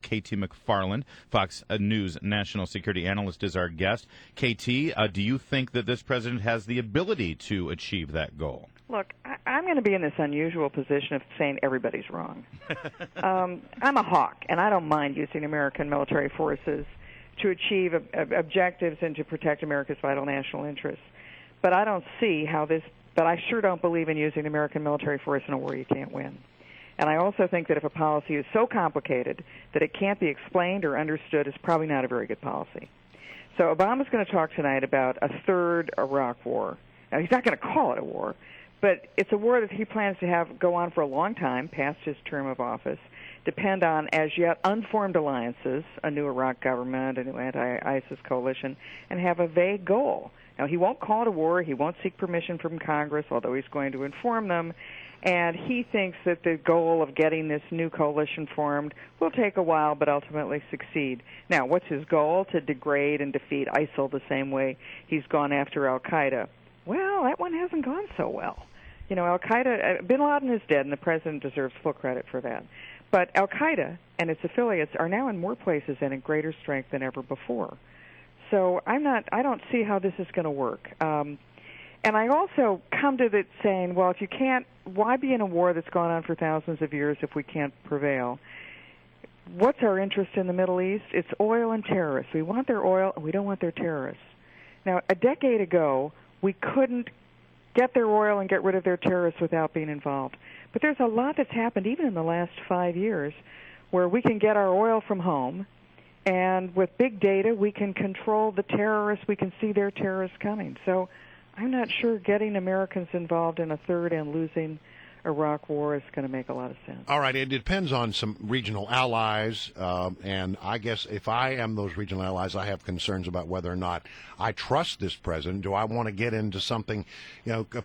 KT McFarland, Fox News national security analyst, is our guest. KT, do you think that this president has the ability to achieve that goal? Look, I'm going to be in this unusual position of saying everybody's wrong. I'm a hawk, and I don't mind using American military forces to achieve objectives and to protect America's vital national interests. But I don't see how this, but I sure don't believe in using American military force in a war you can't win. And I also think that if a policy is so complicated that it can't be explained or understood, it's probably not a very good policy. So Obama's going to talk tonight about a third Iraq war. Now, he's not going to call it a war, but it's a war that he plans to have go on for a long time, past his term of office, depend on as yet unformed alliances, a new Iraq government, a new anti-ISIS coalition, and have a vague goal. Now, he won't call it a war. He won't seek permission from Congress, although he's going to inform them. And he thinks that the goal of getting this new coalition formed will take a while but ultimately succeed. Now, what's his goal? To degrade and defeat ISIL the same way he's gone after al-Qaeda. Well, that one hasn't gone so well. You know, al-Qaeda, bin Laden is dead, and the president deserves full credit for that. But al-Qaeda and its affiliates are now in more places and in greater strength than ever before. So I don't see how this is going to work. And I also come to it saying, well, if you can't, why be in a war that's gone on for thousands of years if we can't prevail? What's our interest in the Middle East? It's oil and terrorists. We want their oil, and we don't want their terrorists. Now, a decade ago, we couldn't get their oil and get rid of their terrorists without being involved. But there's a lot that's happened, even in the last 5 years, where we can get our oil from home, and with big data, we can control the terrorists. We can see their terrorists coming. So I'm not sure getting Americans involved in a third and losing Iraq war is going to make a lot of sense. All right, it depends on some regional allies, and I guess if I am those regional allies, I have concerns about whether or not I trust this president. Do I want to get into something,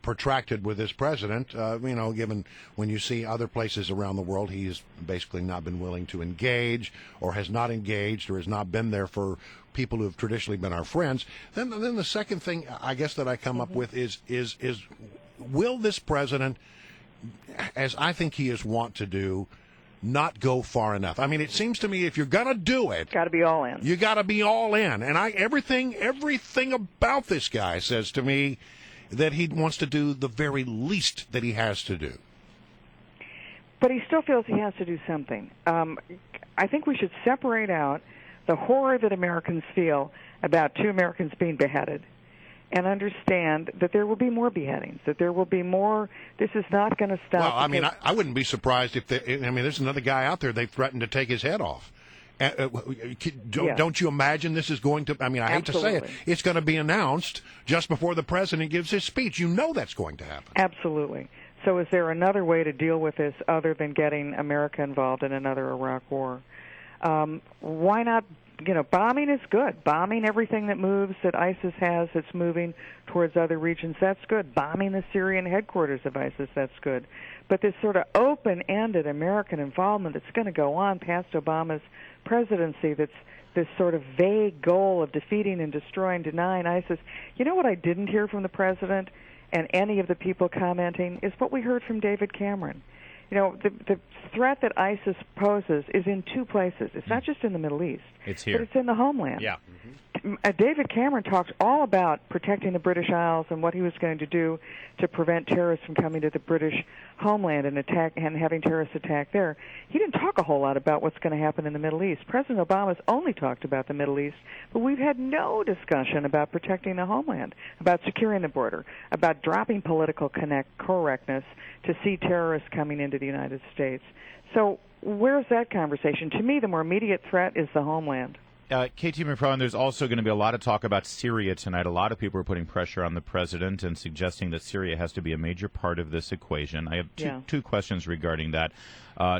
protracted with this president? Given when you see other places around the world, he has basically not been willing to engage, or has not engaged, or has not been there for people who have traditionally been our friends. Then the second thing I guess that I come up with is will this president, as I think he is wont to do, not go far enough? I mean, it seems to me if you're going to do it, got to be all in. You got to be all in. And everything about this guy says to me that he wants to do the very least that he has to do. But he still feels he has to do something. I think we should separate out the horror that Americans feel about 2 Americans being beheaded, and understand that there will be more beheadings, that there will be more. This is not going to stop. Well, I mean, I wouldn't be surprised if there's another guy out there, they threatened to take his head off. Don't you imagine this is going to, I mean, I hate to say it, it's going to be announced just before the president gives his speech. You know that's going to happen. Absolutely. So is there another way to deal with this other than getting America involved in another Iraq war? Why not? Bombing is good. Bombing everything that moves that ISIS has that's moving towards other regions, that's good. Bombing the Syrian headquarters of ISIS, that's good. But this sort of open-ended American involvement that's going to go on past Obama's presidency, that's this sort of vague goal of defeating and destroying, denying ISIS. You know what I didn't hear from the president and any of the people commenting is what we heard from David Cameron. The threat that ISIS poses is in 2 places. It's not just in the Middle East. It's here. But it's in the homeland. Yeah. David Cameron talked all about protecting the British Isles and what he was going to do to prevent terrorists from coming to the British homeland and having terrorists attack there. He didn't talk a whole lot about what's going to happen in the Middle East. President Obama's only talked about the Middle East, but we've had no discussion about protecting the homeland, about securing the border, about dropping political correctness to see terrorists coming into the United States. So where's that conversation? To me, the more immediate threat is the homeland. KT McFarland, there's also going to be a lot of talk about Syria tonight. A lot of people are putting pressure on the president and suggesting that Syria has to be a major part of this equation. I have two questions regarding that.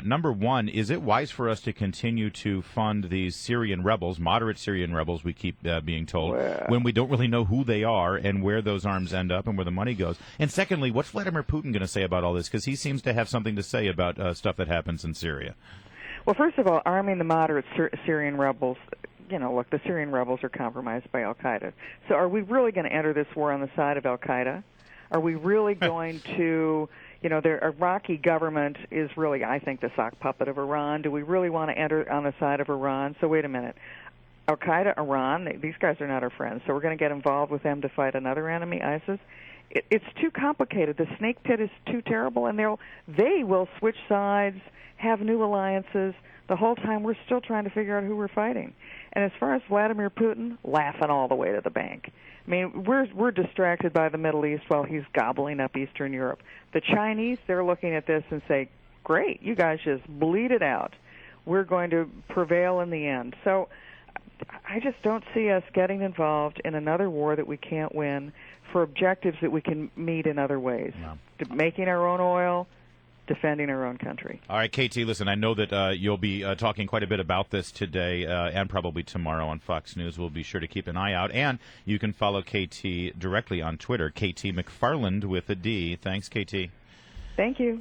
Number one, is it wise for us to continue to fund these Syrian rebels, moderate Syrian rebels, we keep being told, when we don't really know who they are and where those arms end up and where the money goes? And secondly, what's Vladimir Putin going to say about all this? Because he seems to have something to say about stuff that happens in Syria. Well, first of all, arming the moderate Syrian rebels, look, the Syrian rebels are compromised by al-Qaeda. So are we really going to enter this war on the side of al-Qaeda? Are we really going to, the Iraqi government is really, I think, the sock puppet of Iran. Do we really want to enter on the side of Iran? So wait a minute. Al-Qaeda, Iran, these guys are not our friends, so we're going to get involved with them to fight another enemy, ISIS? It's too complicated. The snake pit is too terrible, and they will switch sides, have new alliances. The whole time we're still trying to figure out who we're fighting. And as far as Vladimir Putin, laughing all the way to the bank. I mean, we're distracted by the Middle East while he's gobbling up Eastern Europe. The Chinese, they're looking at this and say, great, you guys just bleed it out. We're going to prevail in the end. So I just don't see us getting involved in another war that we can't win for objectives that we can meet in other ways. Wow. Making our own oil, defending our own country. All right, KT, listen, I know that you'll be talking quite a bit about this today and probably tomorrow on Fox News. We'll be sure to keep an eye out. And you can follow KT directly on Twitter, KT McFarland with a D. Thanks, KT. Thank you.